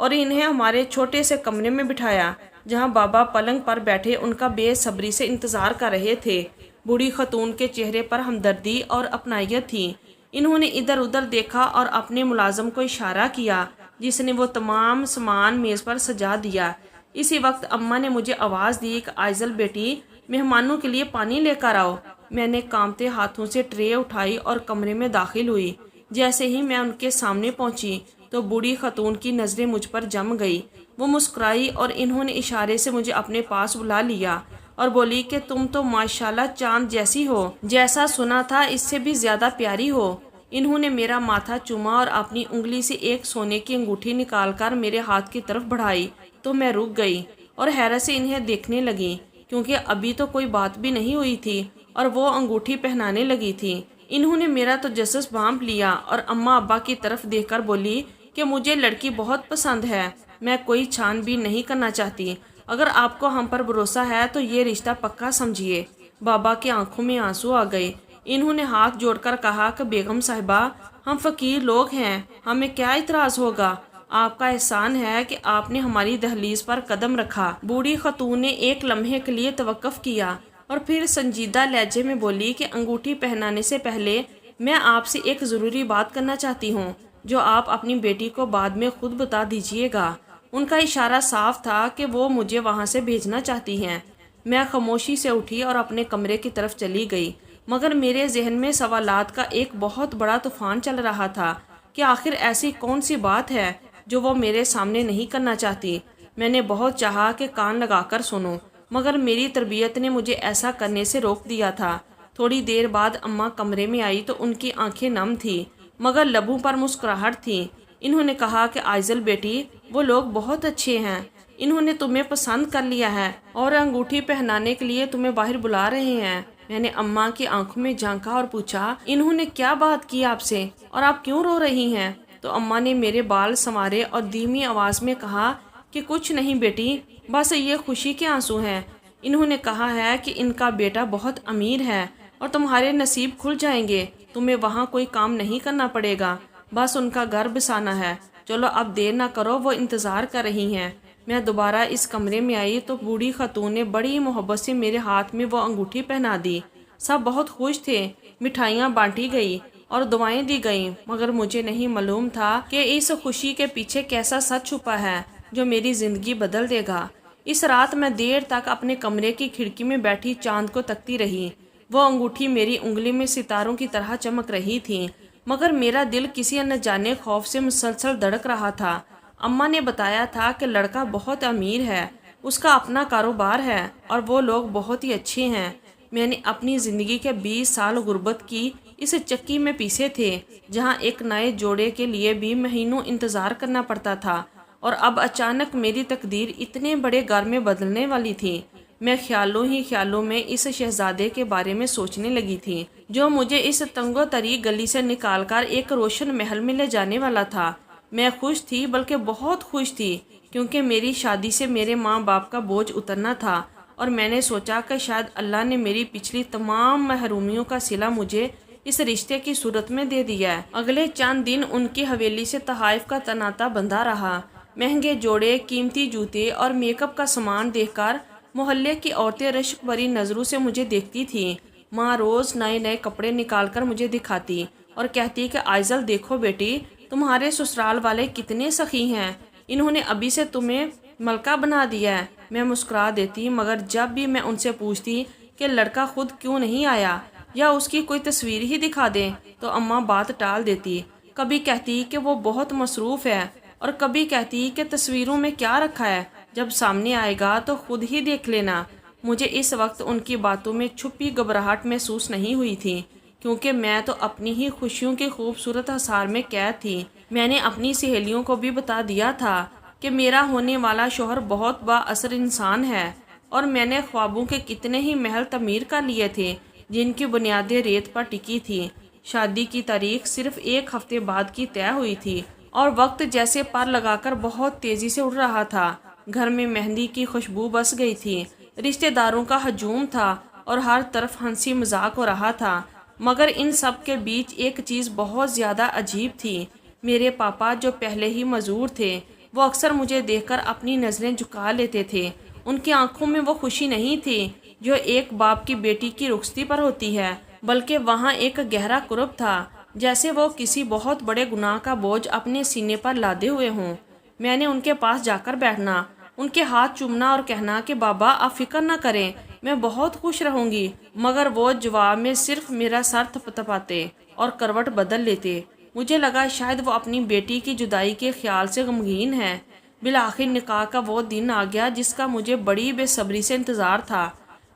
اور انہیں ہمارے چھوٹے سے کمرے میں بٹھایا جہاں بابا پلنگ پر بیٹھے ان کا بے صبری سے انتظار کر رہے تھے۔ بوڑھی خاتون کے چہرے پر ہمدردی اور اپنائیت تھی۔ انہوں نے ادھر ادھر دیکھا اور اپنے ملازم کو اشارہ کیا جس نے وہ تمام سامان میز پر سجا دیا۔ اسی وقت اماں نے مجھے آواز دی کہ آئزل بیٹی، مہمانوں کے لیے پانی لے کر آؤ۔ میں نے کانپتے ہاتھوں سے ٹرے اٹھائی اور کمرے میں داخل ہوئی۔ جیسے ہی میں ان کے سامنے پہنچی تو بوڑھی خاتون کی نظریں مجھ پر جم گئی۔ وہ مسکرائی اور انہوں نے اشارے سے مجھے اپنے پاس بلا لیا اور بولی کہ تم تو ماشاءاللہ چاند جیسی ہو، جیسا سنا تھا اس سے بھی زیادہ پیاری ہو۔ انہوں نے میرا ماتھا چوما اور اپنی انگلی سے ایک سونے کی انگوٹھی نکال کر میرے ہاتھ کی طرف بڑھائی تو میں رک گئی اور حیرت سے انہیں دیکھنے لگی، کیونکہ ابھی تو کوئی بات بھی نہیں ہوئی تھی اور وہ انگوٹھی پہنانے لگی تھی۔ انہوں نے میرا تجسس بھانپ لیا اور اماں ابا کی طرف دیکھ کر بولی کہ مجھے لڑکی بہت پسند ہے، میں کوئی چھان بین نہیں کرنا چاہتی، اگر آپ کو ہم پر بھروسہ ہے تو یہ رشتہ پکا سمجھیے۔ بابا کی آنکھوں میں آنسو آ گئے۔ انہوں نے ہاتھ جوڑ کر کہا کہ بیگم صاحبہ، ہم فقیر لوگ ہیں، ہمیں کیا اعتراض ہوگا؟ آپ کا احسان ہے کہ آپ نے ہماری دہلیز پر قدم رکھا۔ بوڑھی خاتون نے ایک لمحے کے لیے توقف کیا اور پھر سنجیدہ لہجے میں بولی کہ انگوٹھی پہنانے سے پہلے میں آپ سے ایک ضروری بات کرنا چاہتی ہوں جو آپ اپنی بیٹی کو بعد میں خود بتا دیجیے گا۔ ان کا اشارہ صاف تھا کہ وہ مجھے وہاں سے بھیجنا چاہتی ہیں۔ میں خاموشی سے اٹھی اور اپنے کمرے کی طرف چلی گئی، مگر میرے ذہن میں سوالات کا ایک بہت بڑا طوفان چل رہا تھا کہ آخر ایسی کون سی بات ہے جو وہ میرے سامنے نہیں کرنا چاہتی۔ میں نے بہت چاہا کہ کان لگا کر سنوں، مگر میری تربیت نے مجھے ایسا کرنے سے روک دیا تھا۔ تھوڑی دیر بعد اماں کمرے میں آئی تو ان کی آنکھیں نم تھیں مگر لبوں پر مسکراہٹ تھی۔ انہوں نے کہا کہ آئزل بیٹی، وہ لوگ بہت اچھے ہیں، انہوں نے تمہیں پسند کر لیا ہے اور انگوٹھی پہنانے کے لیے تمہیں باہر بلا رہے ہیں۔ میں نے اماں کی آنکھوں میں جھانکا اور پوچھا، انہوں نے کیا بات کی آپ سے اور آپ کیوں رو رہی ہیں؟ تو اماں نے میرے بال سنوارے اور دھیمی آواز میں کہا کہ کچھ نہیں بیٹی، بس یہ خوشی کے آنسو ہیں۔ انہوں نے کہا ہے کہ ان کا بیٹا بہت امیر ہے اور تمہارے نصیب کھل جائیں گے، تمہیں وہاں کوئی کام نہیں کرنا پڑے گا، بس ان کا گھر بسانا ہے۔ چلو اب دیر نہ کرو، وہ انتظار کر رہی ہیں۔ میں دوبارہ اس کمرے میں آئی تو بوڑھی خاتون نے بڑی محبت سے میرے ہاتھ میں وہ انگوٹھی پہنا دی۔ سب بہت خوش تھے، مٹھائیاں بانٹی گئی اور دعائیں دی گئیں، مگر مجھے نہیں معلوم تھا کہ اس خوشی کے پیچھے کیسا سچ چھپا ہے جو میری زندگی بدل دے گا۔ اس رات میں دیر تک اپنے کمرے کی کھڑکی میں بیٹھی چاند کو تکتی رہی۔ وہ انگوٹھی میری انگلی میں ستاروں کی طرح چمک رہی تھی، مگر میرا دل کسی نہ جانے خوف سے مسلسل دھڑک رہا تھا۔ اماں نے بتایا تھا کہ لڑکا بہت امیر ہے، اس کا اپنا کاروبار ہے اور وہ لوگ بہت ہی اچھے ہیں۔ میں نے اپنی زندگی کے 20 سال غربت کی اس چکی میں پیسے تھے جہاں ایک نئے جوڑے کے لیے بھی مہینوں انتظار کرنا پڑتا تھا، اور اب اچانک میری تقدیر اتنے بڑے گھر میں بدلنے والی تھی۔ میں خیالوں ہی خیالوں میں اس شہزادے کے بارے میں سوچنے لگی تھی جو مجھے اس تنگو تری گلی سے نکال کر ایک روشن محل میں لے جانے والا تھا۔ میں خوش تھی، بلکہ بہت خوش تھی، کیونکہ میری شادی سے میرے ماں باپ کا بوجھ اترنا تھا، اور میں نے سوچا کہ شاید اللہ نے میری پچھلی تمام محرومیوں کا صلہ مجھے اس رشتے کی صورت میں دے دیا ہے۔ اگلے چند دن ان کی حویلی سے تحائف کا تناتا بندھا رہا۔ مہنگے جوڑے، قیمتی جوتے اور میک اپ کا سامان دیکھ کر محلے کی عورتیں رشک بھری نظروں سے مجھے دیکھتی تھیں۔ ماں روز نئے نئے کپڑے نکال کر مجھے دکھاتی اور کہتی کہ آئزل دیکھو بیٹی، تمہارے سسرال والے کتنے سخی ہیں، انہوں نے ابھی سے تمہیں ملکہ بنا دیا ہے۔ میں مسکرا دیتی، مگر جب بھی میں ان سے پوچھتی کہ لڑکا خود کیوں نہیں آیا یا اس کی کوئی تصویر ہی دکھا دیں تو اماں بات ٹال دیتی۔ کبھی کہتی کہ وہ بہت مصروف ہے اور کبھی کہتی کہ تصویروں میں کیا رکھا ہے، جب سامنے آئے گا تو خود ہی دیکھ لینا۔ مجھے اس وقت ان کی باتوں میں چھپی گھبراہٹ محسوس نہیں ہوئی تھی، کیونکہ میں تو اپنی ہی خوشیوں کے خوبصورت حصار میں قید تھی۔ میں نے اپنی سہیلیوں کو بھی بتا دیا تھا کہ میرا ہونے والا شوہر بہت با اثر انسان ہے، اور میں نے خوابوں کے کتنے ہی محل تعمیر کر لیے تھے جن کی بنیادیں ریت پر ٹکی تھی۔ شادی کی تاریخ صرف 1 ہفتے بعد کی طے ہوئی تھی اور وقت جیسے پر لگا کر بہت تیزی سے اڑ رہا تھا۔ گھر میں مہندی کی خوشبو بس گئی تھی، رشتہ داروں کا ہجوم تھا اور ہر طرف ہنسی مذاق ہو رہا تھا، مگر ان سب کے بیچ ایک چیز بہت زیادہ عجیب تھی۔ میرے پاپا جو پہلے ہی معذور تھے وہ اکثر مجھے دیکھ کر اپنی نظریں جھکا لیتے تھے۔ ان کی آنکھوں میں وہ خوشی نہیں تھی جو ایک باپ کی بیٹی کی رخصتی پر ہوتی ہے، بلکہ وہاں ایک گہرا کرب تھا، جیسے وہ کسی بہت بڑے گناہ کا بوجھ اپنے سینے پر لادے ہوئے ہوں۔ میں نے ان کے پاس جا کر بیٹھنا، ان کے ہاتھ چومنا اور کہنا کہ بابا آپ فکر نہ کریں، میں بہت خوش رہوں گی، مگر وہ جواب میں صرف میرا سر تھپتھپاتے اور کروٹ بدل لیتے۔ مجھے لگا شاید وہ اپنی بیٹی کی جدائی کے خیال سے غمگین ہے۔ بالآخر نکاح کا وہ دن آ گیا جس کا مجھے بڑی بے صبری سے انتظار تھا۔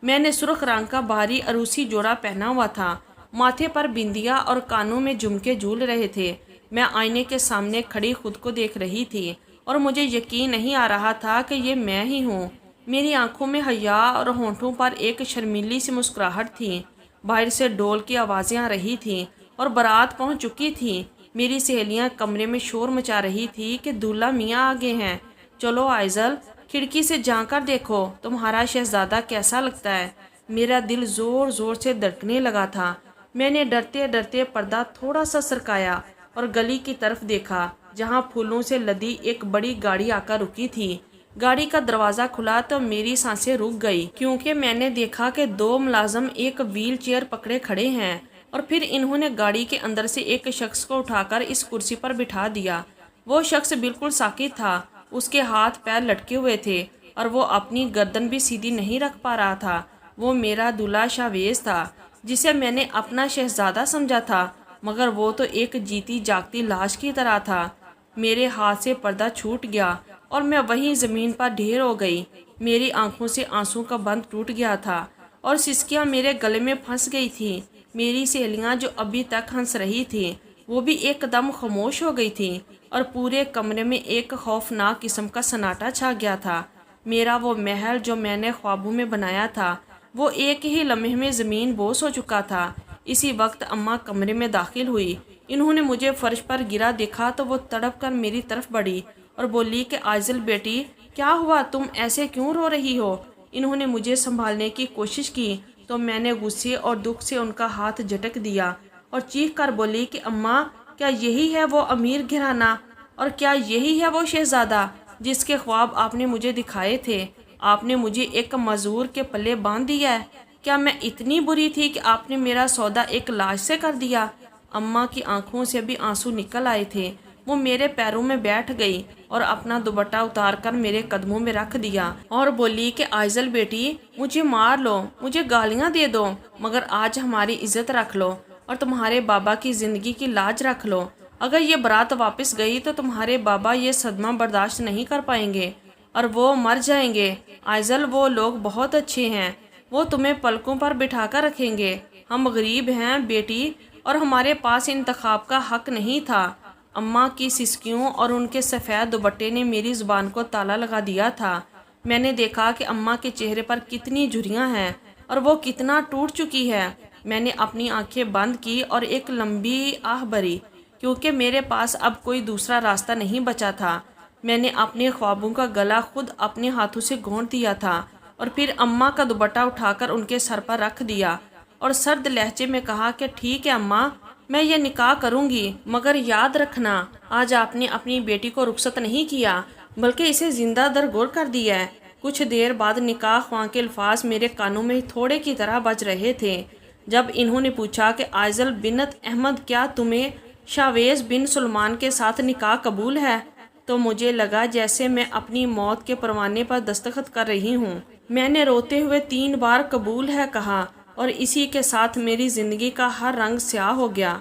میں نے سرخ رنگ کا بھاری عروسی جوڑا پہنا ہوا تھا، ماتھے پر بندیا اور کانوں میں جھمکے جھول رہے تھے۔ میں آئینے کے سامنے کھڑی خود کو دیکھ رہی تھی اور مجھے یقین نہیں آ رہا تھا کہ یہ میں ہی ہوں۔ میری آنکھوں میں حیا اور ہونٹوں پر ایک شرمیلی سی مسکراہٹ تھی۔ باہر سے ڈول کی آوازیں آ رہی تھیں اور بارات پہنچ چکی تھی۔ میری سہیلیاں کمرے میں شور مچا رہی تھی کہ دولہا میاں آگے ہیں، چلو آئزل کھڑکی سے جھانک کر دیکھو تمہارا شہزادہ کیسا لگتا ہے۔ میرا دل زور زور سے دھڑکنے لگا تھا۔ میں نے ڈرتے ڈرتے پردہ تھوڑا سا سرکایا اور گلی کی طرف دیکھا جہاں پھولوں سے لدی ایک بڑی گاڑی آ کر رکی تھی۔ گاڑی کا دروازہ کھلا تو میری سانسیں رک گئی، کیونکہ میں نے دیکھا کہ دو ملازم ایک ویل چیئر پکڑے کھڑے ہیں اور پھر انہوں نے گاڑی کے اندر سے ایک شخص کو اٹھا کر اس کرسی پر بٹھا دیا۔ وہ شخص بالکل ساکت تھا، اس کے ہاتھ پیر لٹکے ہوئے تھے اور وہ اپنی گردن بھی سیدھی نہیں رکھ پا رہا تھا۔ وہ میرا دولہا شاویز تھا، جسے میں نے اپنا شہزادہ سمجھا تھا، مگر وہ تو ایک جیتی جاگتی لاش کی طرح تھا۔ میرے ہاتھ سے پردہ چھوٹ گیا اور میں وہیں زمین پر ڈھیر ہو گئی۔ میری آنکھوں سے آنسو کا بند ٹوٹ گیا تھا اور سسکیاں میرے گلے میں پھنس گئی تھیں۔ میری سہیلیاں جو ابھی تک ہنس رہی تھیں وہ بھی ایک دم خاموش ہو گئی تھیں اور پورے کمرے میں ایک خوفناک قسم کا سناٹا چھا گیا تھا۔ میرا وہ محل جو میں نے خوابوں میں بنایا تھا وہ ایک ہی لمحے میں زمین بوس ہو چکا تھا۔ اسی وقت اماں کمرے میں داخل ہوئی۔ انہوں نے مجھے فرش پر گرا دیکھا تو وہ تڑپ کر میری طرف بڑھی اور بولی کہ آئزل بیٹی کیا ہوا، تم ایسے کیوں رو رہی ہو؟ انہوں نے مجھے سنبھالنے کی کوشش کی تو میں نے غصے اور دکھ سے ان کا ہاتھ جھٹک دیا اور چیخ کر بولی کہ اماں کیا یہی ہے وہ امیر گھرانہ اور کیا یہی ہے وہ شہزادہ جس کے خواب آپ نے مجھے دکھائے تھے؟ آپ نے مجھے ایک معذور کے پلے باندھ دیا ہے۔ کیا میں اتنی بری تھی کہ آپ نے میرا سودا ایک لاش سے کر دیا؟ اماں کی آنکھوں سے بھی آنسو نکل آئے تھے۔ وہ میرے پیروں میں بیٹھ گئی اور اپنا دوپٹہ اتار کر میرے قدموں میں رکھ دیا اور بولی کہ آئزل بیٹی مجھے مار لو، مجھے گالیاں دے دو، مگر آج ہماری عزت رکھ لو اور تمہارے بابا کی زندگی کی لاج رکھ لو۔ اگر یہ برات واپس گئی تو تمہارے بابا یہ صدمہ برداشت نہیں کر پائیں گے اور وہ مر جائیں گے۔ آئزل وہ لوگ بہت اچھے ہیں، وہ تمہیں پلکوں پر بٹھا کر رکھیں گے۔ ہم غریب ہیں بیٹی اور ہمارے پاس انتخاب کا حق نہیں تھا۔ اماں کی سسکیوں اور ان کے سفید دوپٹے نے میری زبان کو تالا لگا دیا تھا۔ میں نے دیکھا کہ اماں کے چہرے پر کتنی جھریاں ہیں اور وہ کتنا ٹوٹ چکی ہے۔ میں نے اپنی آنکھیں بند کی اور ایک لمبی آہ بھری، کیونکہ میرے پاس اب کوئی دوسرا راستہ نہیں بچا تھا۔ میں نے اپنے خوابوں کا گلا خود اپنے ہاتھوں سے گھونٹ دیا تھا اور پھر اماں کا دوپٹہ اٹھا کر ان کے سر پر رکھ دیا اور سرد لہجے میں کہا کہ ٹھیک ہے اماں، میں یہ نکاح کروں گی، مگر یاد رکھنا آج آپ نے اپنی بیٹی کو رخصت نہیں کیا بلکہ اسے زندہ درگور کر دیا ہے۔ کچھ دیر بعد نکاح خواں کے الفاظ میرے کانوں میں تھوڑے کی طرح بج رہے تھے جب انہوں نے پوچھا کہ آئزل بنت احمد کیا تمہیں شاویز بن سلمان کے ساتھ نکاح قبول ہے؟ تو مجھے لگا جیسے میں اپنی موت کے پروانے پر دستخط کر رہی ہوں۔ میں نے روتے ہوئے 3 بار قبول ہے کہا اور اسی کے ساتھ میری زندگی کا ہر رنگ سیاہ ہو گیا۔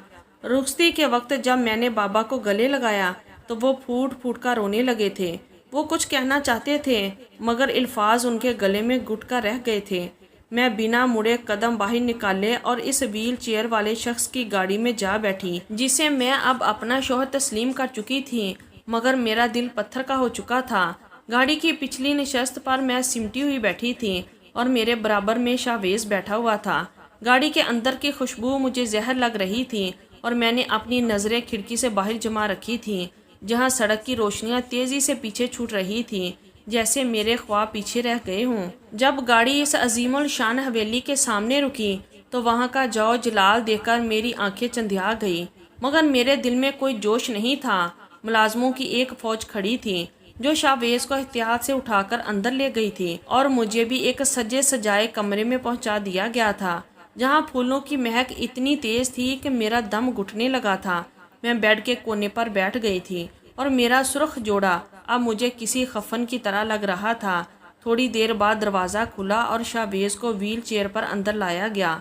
رخصتی کے وقت جب میں نے بابا کو گلے لگایا تو وہ پھوٹ پھوٹ کر رونے لگے تھے۔ وہ کچھ کہنا چاہتے تھے مگر الفاظ ان کے گلے میں گھٹ کر رہ گئے تھے۔ میں بنا مڑے قدم باہر نکالے اور اس ویل چیئر والے شخص کی گاڑی میں جا بیٹھی جسے میں اب اپنا شوہر تسلیم کر چکی تھی، مگر میرا دل پتھر کا ہو چکا تھا۔ گاڑی کی پچھلی نشست پر میں سمٹی ہوئی بیٹھی تھی اور میرے برابر میں شاویز بیٹھا ہوا تھا۔ گاڑی کے اندر کی خوشبو مجھے زہر لگ رہی تھی اور میں نے اپنی نظریں کھڑکی سے باہر جما رکھی تھیں جہاں سڑک کی روشنیاں تیزی سے پیچھے چھوٹ رہی تھیں جیسے میرے خواب پیچھے رہ گئے ہوں۔ جب گاڑی اس عظیم الشان حویلی کے سامنے رکی تو وہاں کا جو جلال دیکھ کر میری آنکھیں چندھیا گئی، مگر میرے دل میں کوئی جوش نہیں تھا۔ ملازموں کی ایک فوج کھڑی تھی جو شاویز کو احتیاط سے اٹھا کر اندر لے گئی تھی، اور مجھے بھی ایک سجے سجائے کمرے میں پہنچا دیا گیا تھا جہاں پھولوں کی مہک اتنی تیز تھی کہ میرا دم گھٹنے لگا تھا۔ میں بیڈ کے کونے پر بیٹھ گئی تھی اور میرا سرخ جوڑا اب مجھے کسی خفن کی طرح لگ رہا تھا۔ تھوڑی دیر بعد دروازہ کھلا اور شاویز کو ویل چیئر پر اندر لایا گیا۔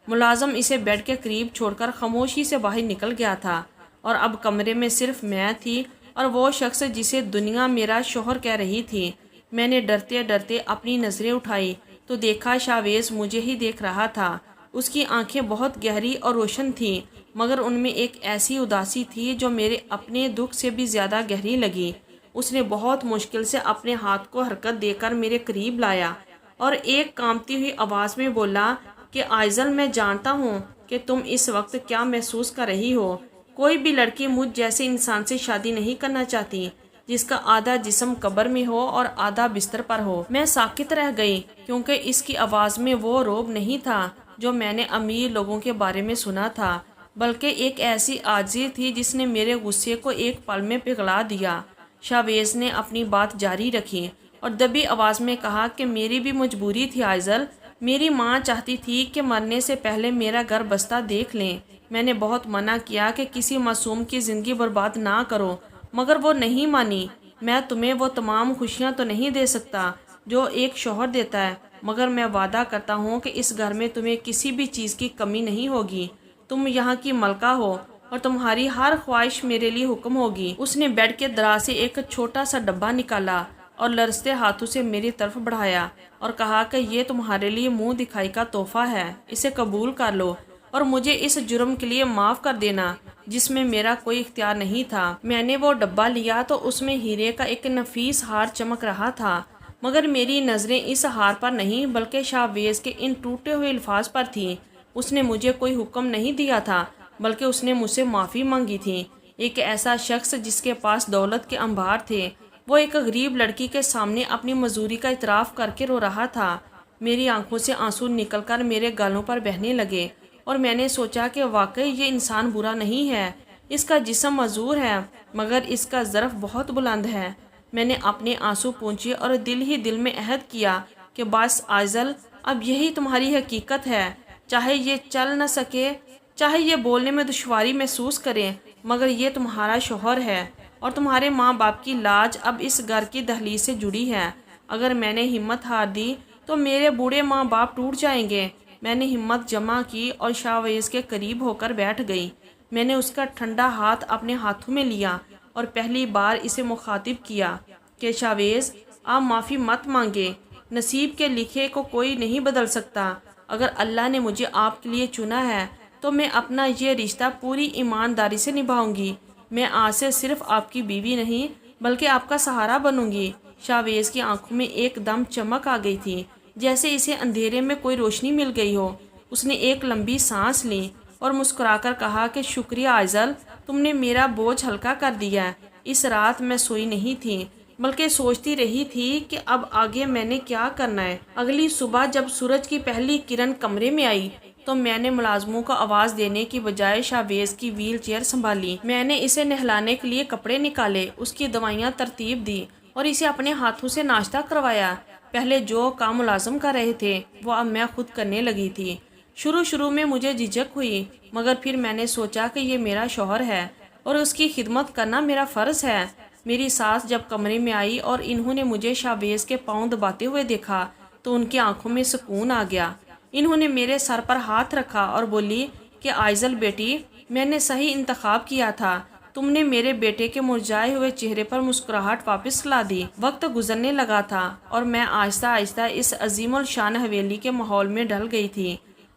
ملازم اسے بیڈ کے قریب چھوڑ کر خاموشی سے باہر نکل گیا تھا، اور اب کمرے میں صرف میں تھی اور وہ شخص جسے دنیا میرا شوہر کہہ رہی تھی۔ میں نے ڈرتے ڈرتے اپنی نظریں اٹھائی تو دیکھا شاویز مجھے ہی دیکھ رہا تھا۔ اس کی آنکھیں بہت گہری اور روشن تھیں، مگر ان میں ایک ایسی اداسی تھی جو میرے اپنے دکھ سے بھی زیادہ گہری لگی۔ اس نے بہت مشکل سے اپنے ہاتھ کو حرکت دے کر میرے قریب لایا اور ایک کانپتی ہوئی آواز میں بولا کہ آئزل، میں جانتا ہوں کہ تم اس وقت کیا محسوس کر رہی ہو۔ کوئی بھی لڑکی مجھ جیسے انسان سے شادی نہیں کرنا چاہتی جس کا آدھا جسم قبر میں ہو اور آدھا بستر پر ہو۔ میں ساکت رہ گئی کیونکہ اس کی آواز میں وہ رعب نہیں تھا جو میں نے امیر لوگوں کے بارے میں سنا تھا، بلکہ ایک ایسی عاجزی تھی جس نے میرے غصے کو ایک پل میں پگھلا دیا۔ شاویز نے اپنی بات جاری رکھی اور دبی آواز میں کہا کہ میری بھی مجبوری تھی آئزل۔ میری ماں چاہتی تھی کہ مرنے سے پہلے میرا گھر بستہ دیکھ لیں۔ میں نے بہت منع کیا کہ کسی معصوم کی زندگی برباد نہ کرو، مگر وہ نہیں مانی۔ میں تمہیں وہ تمام خوشیاں تو نہیں دے سکتا جو ایک شوہر دیتا ہے، مگر میں وعدہ کرتا ہوں کہ اس گھر میں تمہیں کسی بھی چیز کی کمی نہیں ہوگی۔ تم یہاں کی ملکہ ہو اور تمہاری ہر خواہش میرے لیے حکم ہوگی۔ اس نے بیڈ کے دراز سے ایک چھوٹا سا ڈبہ نکالا اور لرزتے ہاتھوں سے میری طرف بڑھایا اور کہا کہ یہ تمہارے لیے منہ دکھائی کا تحفہ ہے، اسے قبول کر لو اور مجھے اس جرم کے لیے معاف کر دینا جس میں میرا کوئی اختیار نہیں تھا۔ میں نے وہ ڈبہ لیا تو اس میں ہیرے کا ایک نفیس ہار چمک رہا تھا، مگر میری نظریں اس ہار پر نہیں بلکہ شاویز کے ان ٹوٹے ہوئے الفاظ پر تھیں۔ اس نے مجھے کوئی حکم نہیں دیا تھا بلکہ اس نے مجھ سے معافی مانگی تھی۔ ایک ایسا شخص جس کے پاس دولت کے انبار تھے، وہ ایک غریب لڑکی کے سامنے اپنی مزدوری کا اعتراف کر کے رو رہا تھا۔ میری آنکھوں سے آنسو نکل کر میرے گالوں پر بہنے لگے اور میں نے سوچا کہ واقعی یہ انسان برا نہیں ہے۔ اس کا جسم معذور ہے مگر اس کا ظرف بہت بلند ہے۔ میں نے اپنے آنسو پونچھے اور دل ہی دل میں عہد کیا کہ بس آئزل، اب یہی تمہاری حقیقت ہے۔ چاہے یہ چل نہ سکے، چاہے یہ بولنے میں دشواری محسوس کریں، مگر یہ تمہارا شوہر ہے اور تمہارے ماں باپ کی لاج اب اس گھر کی دہلیز سے جڑی ہے۔ اگر میں نے ہمت ہار دی تو میرے بوڑھے ماں باپ ٹوٹ جائیں گے۔ میں نے ہمت جمع کی اور شاویز کے قریب ہو کر بیٹھ گئی۔ میں نے اس کا ٹھنڈا ہاتھ اپنے ہاتھوں میں لیا اور پہلی بار اسے مخاطب کیا کہ شاویز، آپ معافی مت مانگے۔ نصیب کے لکھے کو کوئی نہیں بدل سکتا۔ اگر اللہ نے مجھے آپ کے لیے چنا ہے تو میں اپنا یہ رشتہ پوری ایمانداری سے نبھاؤں گی۔ میں آج سے صرف آپ کی بیوی نہیں بلکہ آپ کا سہارا بنوں گی۔ شاویز کی آنکھوں میں ایک دم چمک آ گئی تھی، جیسے اسے اندھیرے میں کوئی روشنی مل گئی ہو۔ اس نے ایک لمبی سانس لی اور مسکرا کر کہا کہ شکریہ آئزل، تم نے میرا بوجھ ہلکا کر دیا۔ اس رات میں سوئی نہیں تھی بلکہ سوچتی رہی تھی کہ اب آگے میں نے کیا کرنا ہے۔ اگلی صبح جب سورج کی پہلی کرن کمرے میں آئی تو میں نے ملازموں کو آواز دینے کی بجائے شاویز کی ویل چیئر سنبھالی۔ میں نے اسے نہلانے کے لیے کپڑے نکالے، اس کی دوائیاں ترتیب دی اور اسے اپنے ہاتھوں سے ناشتہ کروایا۔ پہلے جو کام ملازم کر رہے تھے وہ اب میں خود کرنے لگی تھی۔ شروع میں مجھے جھجک ہوئی، مگر پھر میں نے سوچا کہ یہ میرا شوہر ہے اور اس کی خدمت کرنا میرا فرض ہے۔ میری ساس جب کمرے میں آئی اور انہوں نے مجھے شاویز کے پاؤں دباتے ہوئے دیکھا تو ان کی آنکھوں میں سکون آ گیا۔ انہوں نے میرے سر پر ہاتھ رکھا اور بولی کہ آئزل بیٹی، میں نے صحیح انتخاب کیا تھا۔ تم نے میرے بیٹے کے مرجھائے ہوئے چہرے پر مسکراہٹ واپس لا دی۔ وقت گزرنے لگا تھا اور میں آہستہ آہستہ اس عظیم الشان حویلی کے ماحول میں ڈھل گئی تھی۔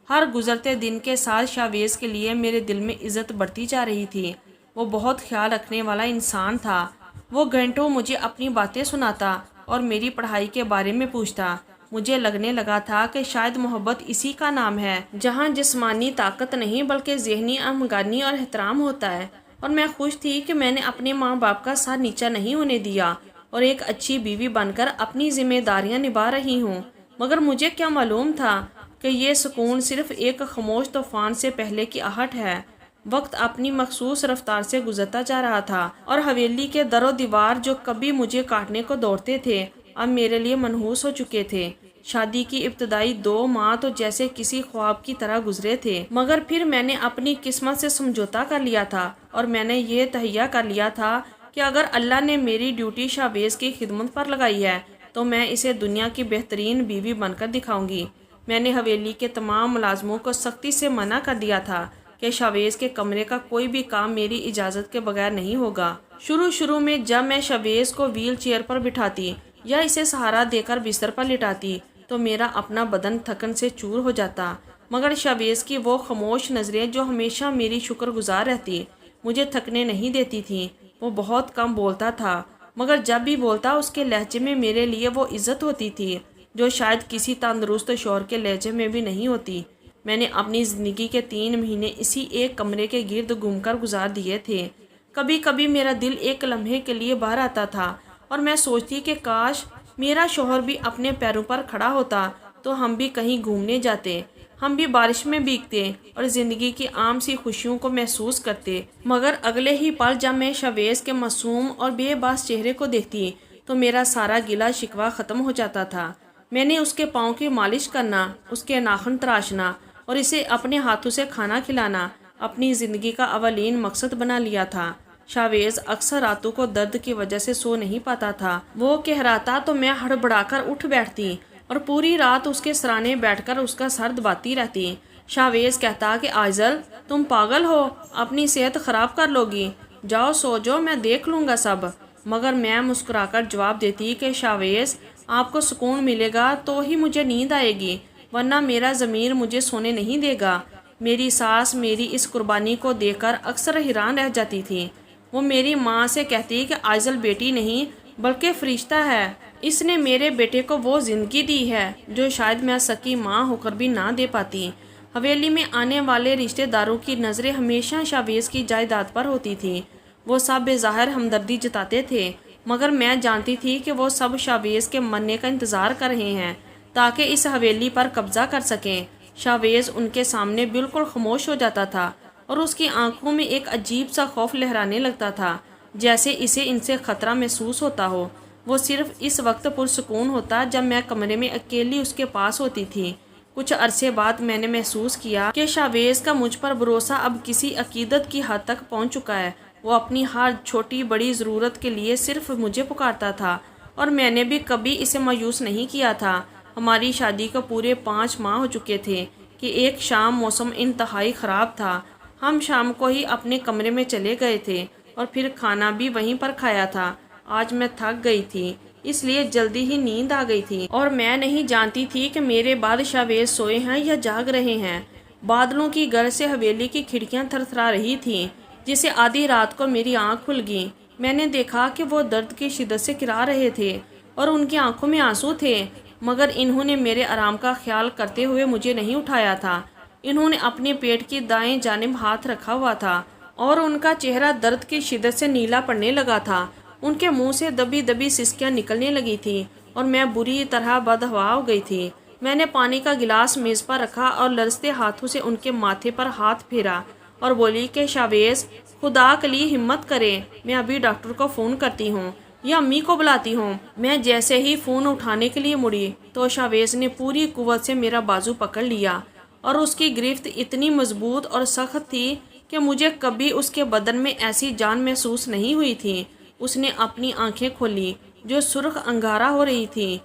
ہر گزرتے دن کے ساتھ شاویز کے لیے میرے دل میں عزت بڑھتی جا رہی تھی۔ وہ بہت خیال رکھنے والا انسان تھا۔ وہ گھنٹوں مجھے اپنی باتیں سناتا اور میری پڑھائی کے بارے میں پوچھتا۔ مجھے لگنے لگا تھا کہ شاید محبت اسی کا نام ہے جہاں جسمانی طاقت نہیں بلکہ ذہنی ہمدردی اور احترام ہوتا ہے، اور میں خوش تھی کہ میں نے اپنے ماں باپ کا سر نیچا نہیں ہونے دیا اور ایک اچھی بیوی بن کر اپنی ذمہ داریاں نبھا رہی ہوں۔ مگر مجھے کیا معلوم تھا کہ یہ سکون صرف ایک خاموش طوفان سے پہلے کی آہٹ ہے۔ وقت اپنی مخصوص رفتار سے گزرتا جا رہا تھا اور حویلی کے در و دیوار جو کبھی مجھے کاٹنے کو دوڑتے تھے اب میرے لیے منحوس ہو چکے تھے۔ شادی کی ابتدائی 2 ماہ تو جیسے کسی خواب کی طرح گزرے تھے، مگر پھر میں نے اپنی قسمت سے سمجھوتا کر لیا تھا اور میں نے یہ تہیہ کر لیا تھا کہ اگر اللہ نے میری ڈیوٹی شاویز کی خدمت پر لگائی ہے تو میں اسے دنیا کی بہترین بیوی بن کر دکھاؤں گی۔ میں نے حویلی کے تمام ملازموں کو سختی سے منع کر دیا تھا کہ شاویز کے کمرے کا کوئی بھی کام میری اجازت کے بغیر نہیں ہوگا۔ شروع میں جب میں شاویز کو ویل چیئر پر بٹھاتی یا اسے سہارا دے کر بستر پر لٹاتی تو میرا اپنا بدن تھکن سے چور ہو جاتا، مگر شاویز کی وہ خاموش نظریں جو ہمیشہ میری شکر گزار رہتی مجھے تھکنے نہیں دیتی تھیں۔ وہ بہت کم بولتا تھا، مگر جب بھی بولتا اس کے لہجے میں میرے لیے وہ عزت ہوتی تھی جو شاید کسی تندرست شوہر کے لہجے میں بھی نہیں ہوتی۔ میں نے اپنی زندگی کے 3 مہینے اسی ایک کمرے کے گرد گھوم کر گزار دیے تھے۔ کبھی کبھی میرا دل ایک لمحے کے لیے باہر آتا تھا اور میں سوچتی کہ کاش میرا شوہر بھی اپنے پیروں پر کھڑا ہوتا تو ہم بھی کہیں گھومنے جاتے، ہم بھی بارش میں بھیگتے اور زندگی کی عام سی خوشیوں کو محسوس کرتے۔ مگر اگلے ہی پل جب میں شاویز کے معصوم اور بے باس چہرے کو دیکھتی تو میرا سارا گلہ شکوہ ختم ہو جاتا تھا۔ میں نے اس کے پاؤں کی مالش کرنا، اس کے ناخن تراشنا اور اسے اپنے ہاتھوں سے کھانا کھلانا اپنی زندگی کا اولین مقصد بنا لیا تھا۔ شاویز اکثر راتوں کو درد کی وجہ سے سو نہیں پاتا تھا۔ وہ کہراتا تو میں ہڑبڑا کر اٹھ بیٹھتی اور پوری رات اس کے سرانے بیٹھ کر اس کا سر دباتی رہتی۔ شاویز کہتا کہ آئزل تم پاگل ہو، اپنی صحت خراب کر لو گی، جاؤ سو جاؤ، میں دیکھ لوں گا سب۔ مگر میں مسکرا کر جواب دیتی کہ شاویز آپ کو سکون ملے گا تو ہی مجھے نیند آئے گی، ورنہ میرا ضمیر مجھے سونے نہیں دے گا۔ میری ساس میری اس قربانی کو دیکھ کر اکثر حیران رہ جاتی تھی۔ وہ میری ماں سے کہتی کہ آئزل بیٹی نہیں بلکہ فرشتہ ہے، اس نے میرے بیٹے کو وہ زندگی دی ہے جو شاید میں سکی ماں ہو کر بھی نہ دے پاتی۔ حویلی میں آنے والے رشتہ داروں کی نظریں ہمیشہ شاویز کی جائیداد پر ہوتی تھیں۔ وہ سب بظاہر ہمدردی جتاتے تھے، مگر میں جانتی تھی کہ وہ سب شاویز کے مرنے کا انتظار کر رہے ہیں تاکہ اس حویلی پر قبضہ کر سکیں۔ شاویز ان کے سامنے بالکل خاموش ہو جاتا تھا اور اس کی آنکھوں میں ایک عجیب سا خوف لہرانے لگتا تھا، جیسے اسے ان سے خطرہ محسوس ہوتا ہو۔ وہ صرف اس وقت پرسکون ہوتا جب میں کمرے میں اکیلی اس کے پاس ہوتی تھی۔ کچھ عرصے بعد میں نے محسوس کیا کہ شاویز کا مجھ پر بھروسہ اب کسی عقیدت کی حد تک پہنچ چکا ہے۔ وہ اپنی ہر چھوٹی بڑی ضرورت کے لیے صرف مجھے پکارتا تھا اور میں نے بھی کبھی اسے مایوس نہیں کیا تھا۔ ہماری شادی کو پورے 5 ماہ ہو چکے تھے کہ ایک شام موسم انتہائی خراب تھا۔ ہم شام کو ہی اپنے کمرے میں چلے گئے تھے اور پھر کھانا بھی وہیں پر کھایا تھا۔ آج میں تھک گئی تھی، اس لیے جلدی ہی نیند آ گئی تھی اور میں نہیں جانتی تھی کہ میرے بعد شاویز سوئے ہیں یا جاگ رہے ہیں۔ بادلوں کی گرج سے حویلی کی کھڑکیاں تھرتھرا رہی تھیں، جسے آدھی رات کو میری آنکھ کھل گئی۔ میں نے دیکھا کہ وہ درد کی شدت سے کرا رہے تھے اور ان کی آنکھوں میں آنسو تھے، مگر انہوں نے میرے آرام کا خیال کرتے ہوئے مجھے نہیں اٹھایا تھا۔ انہوں نے اپنے پیٹ کی دائیں جانب ہاتھ رکھا ہوا تھا اور ان کا چہرہ درد کی شدت سے نیلا پڑنے لگا تھا۔ ان کے منہ سے دبی دبی سسکیاں نکلنے لگی تھیں اور میں بری طرح بدحوا ہو گئی تھی۔ میں نے پانی کا گلاس میز پر رکھا اور لرزتے ہاتھوں سے ان کے ماتھے پر ہاتھ پھیرا اور بولی کہ شاویز خدا کے لیے ہمت کرے، میں ابھی ڈاکٹر کو فون کرتی ہوں یا امی کو بلاتی ہوں۔ میں جیسے ہی فون اٹھانے کے لیے مڑی تو شاویز نے پوری قوت سے میرا بازو پکڑ لیا اور اس کی گرفت اتنی مضبوط اور سخت تھی کہ مجھے کبھی اس کے بدن میں ایسی جان محسوس نہیں ہوئی تھی۔ اس نے اپنی آنکھیں کھولی جو سرخ انگارہ ہو رہی تھی۔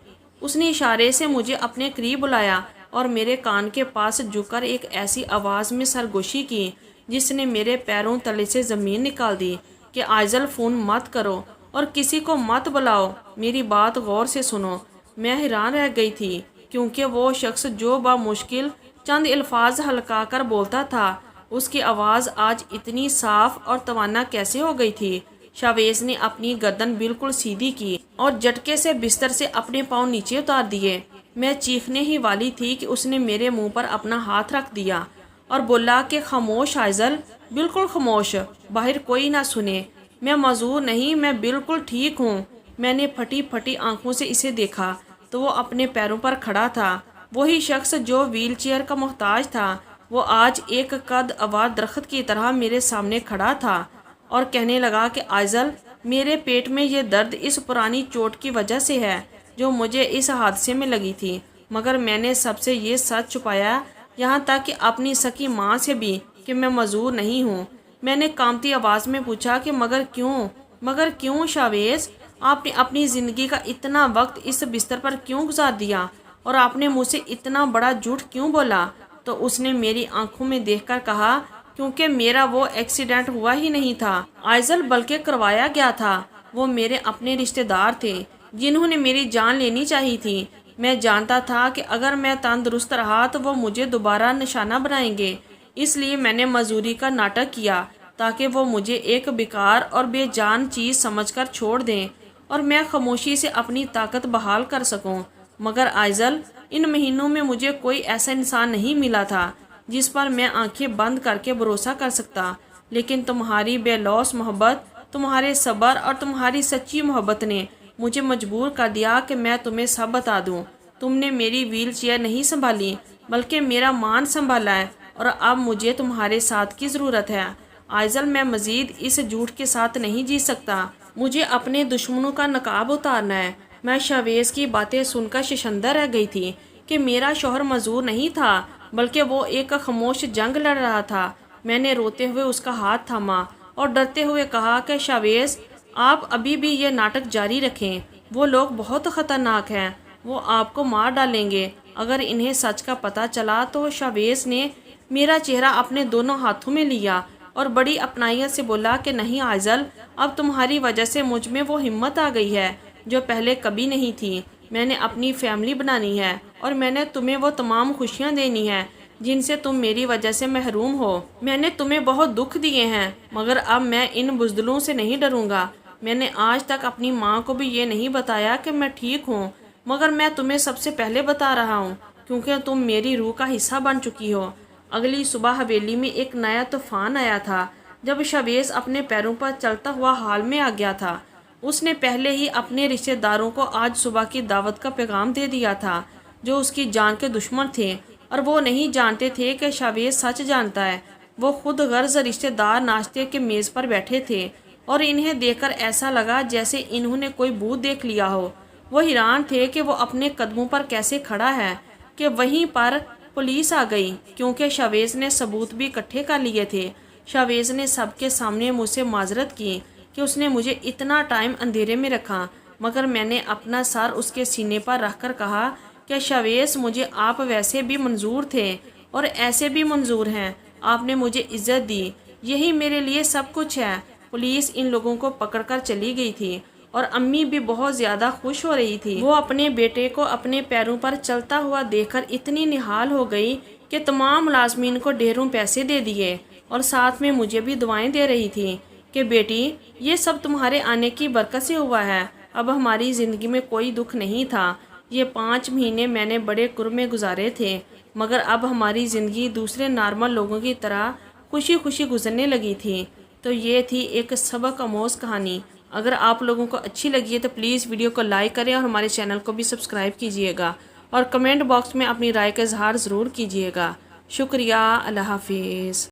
اس نے اشارے سے مجھے اپنے قریب بلایا اور میرے کان کے پاس جھک کر ایک ایسی آواز میں سرگوشی کی جس نے میرے پیروں تلے سے زمین نکال دی کہ آئزل فون مت کرو اور کسی کو مت بلاؤ، میری بات غور سے سنو۔ میں حیران رہ گئی تھی کیونکہ وہ شخص جو بمشکل چند الفاظ ہلکا کر بولتا تھا، اس کی آواز آج اتنی صاف اور توانا کیسے ہو گئی تھی۔ شاویز نے اپنی گردن بالکل سیدھی کی اور جھٹکے سے بستر سے اپنے پاؤں نیچے اتار دیے۔ میں چیخنے ہی والی تھی کہ اس نے میرے منہ پر اپنا ہاتھ رکھ دیا اور بولا کہ خاموش آئزل، بالکل خاموش، باہر کوئی نہ سنے، میں معذور نہیں، میں بالکل ٹھیک ہوں۔ میں نے پھٹی پھٹی آنکھوں سے اسے دیکھا تو وہ اپنے پیروں پر کھڑا تھا، وہی شخص جو ویل چیئر کا محتاج تھا۔ وہ آج ایک قد آور درخت کی طرح میرے سامنے کھڑا تھا اور کہنے لگا کہ آئزل، میرے پیٹ میں یہ درد اس پرانی چوٹ کی وجہ سے ہے جو مجھے اس حادثے میں لگی تھی، مگر میں نے سب سے یہ سچ چھپایا، یہاں تک کہ اپنی سکی ماں سے بھی، کہ میں معذور نہیں ہوں۔ میں نے کانپتی آواز میں پوچھا کہ مگر کیوں شاویز؟ آپ نے اپنی زندگی کا اتنا وقت اس بستر پر کیوں گزار دیا اور آپ نے مجھ سے اتنا بڑا جھوٹ کیوں بولا؟ تو اس نے میری آنکھوں میں دیکھ کر کہا، کیونکہ میرا وہ ایکسیڈنٹ ہوا ہی نہیں تھا آئزل، بلکہ کروایا گیا تھا۔ وہ میرے اپنے رشتہ دار تھے جنہوں نے میری جان لینی چاہیے تھی۔ میں جانتا تھا کہ اگر میں تندرست رہا تو وہ مجھے دوبارہ نشانہ بنائیں گے، اس لیے میں نے معذوری کا ناٹک کیا تاکہ وہ مجھے ایک بیکار اور بے جان چیز سمجھ کر چھوڑ دیں اور میں خاموشی سے اپنی طاقت بحال کر سکوں۔ مگر آئزل، ان مہینوں میں مجھے کوئی ایسا انسان نہیں ملا تھا جس پر میں آنکھیں بند کر کے بھروسہ کر سکتا، لیکن تمہاری بے لوث محبت، تمہارے صبر اور تمہاری سچی محبت نے مجھے مجبور کر دیا کہ میں تمہیں سب بتا دوں۔ تم نے میری ویل چیئر نہیں سنبھالی بلکہ میرا مان سنبھالا ہے، اور اب مجھے تمہارے ساتھ کی ضرورت ہے۔ آئزل، میں مزید اس جھوٹ کے ساتھ نہیں جی سکتا، مجھے اپنے دشمنوں کا نقاب اتارنا ہے۔ میں شاویز کی باتیں سن کر شرمندہ رہ گئی تھی کہ میرا شوہر معذور نہیں تھا بلکہ وہ ایک خاموش جنگ لڑ رہا تھا۔ میں نے روتے ہوئے اس کا ہاتھ تھاما اور ڈرتے ہوئے کہا کہ شاویز، آپ ابھی بھی یہ ناٹک جاری رکھیں، وہ لوگ بہت خطرناک ہیں، وہ آپ کو مار ڈالیں گے اگر انہیں سچ کا پتہ چلا۔ تو شاویز نے میرا چہرہ اپنے دونوں ہاتھوں میں لیا اور بڑی اپنائیت سے بولا کہ نہیں آئزل، اب تمہاری وجہ سے مجھ میں وہ ہمت آ گئی ہے جو پہلے کبھی نہیں تھی۔ میں نے اپنی فیملی بنانی ہے اور میں نے تمہیں وہ تمام خوشیاں دینی ہیں جن سے تم میری وجہ سے محروم ہو۔ میں نے تمہیں بہت دکھ دیے ہیں مگر اب میں ان بزدلوں سے نہیں ڈروں گا۔ میں نے آج تک اپنی ماں کو بھی یہ نہیں بتایا کہ میں ٹھیک ہوں، مگر میں تمہیں سب سے پہلے بتا رہا ہوں کیونکہ تم میری روح کا حصہ بن چکی ہو۔ اگلی صبح حویلی میں ایک نیا طوفان آیا تھا۔ جب شاویز اپنے پیروں پر چلتا ہوا حال میں آ گیا تھا، اس نے پہلے ہی اپنے رشتہ داروں کو آج صبح کی دعوت کا پیغام دے دیا تھا جو اس کی جان کے دشمن تھے، اور وہ نہیں جانتے تھے کہ شاویز سچ جانتا ہے۔ وہ خود غرض رشتہ دار ناشتے کے میز پر بیٹھے تھے اور انہیں دیکھ کر ایسا لگا جیسے انہوں نے کوئی بھوت دیکھ لیا ہو۔ وہ حیران تھے کہ وہ اپنے قدموں پر کیسے کھڑا ہے کہ وہیں پر پولیس آ گئی، کیونکہ شاویز نے ثبوت بھی اکٹھے کر لیے تھے۔ شاویز نے سب کے سامنے مجھ سے معذرت کی کہ اس نے مجھے اتنا ٹائم اندھیرے میں رکھا، مگر میں نے اپنا سر اس کے سینے پر رکھ کر کہا کہ شاویز، مجھے آپ ویسے بھی منظور تھے اور ایسے بھی منظور ہیں۔ آپ نے مجھے عزت دی، یہی میرے لیے سب کچھ ہے۔ پولیس ان لوگوں کو پکڑ کر چلی گئی تھی اور امی بھی بہت زیادہ خوش ہو رہی تھی۔ وہ اپنے بیٹے کو اپنے پیروں پر چلتا ہوا دیکھ کر اتنی نہال ہو گئی کہ تمام ملازمین کو ڈھیروں پیسے دے دیے اور ساتھ میں مجھے بھی دعائیں دے رہی تھی کہ بیٹی، یہ سب تمہارے آنے کی برکت سے ہوا ہے۔ اب ہماری زندگی میں کوئی دکھ نہیں تھا۔ یہ 5 مہینے میں نے بڑے کرب میں گزارے تھے، مگر اب ہماری زندگی دوسرے نارمل لوگوں کی طرح خوشی خوشی گزرنے لگی تھی۔ تو یہ تھی ایک سبق آموز کہانی۔ اگر آپ لوگوں کو اچھی لگی ہے تو پلیز ویڈیو کو لائک کریں اور ہمارے چینل کو بھی سبسکرائب کیجیے گا، اور کمنٹ باکس میں اپنی رائے کا اظہار ضرور کیجیے گا۔ شکریہ، اللہ حافظ۔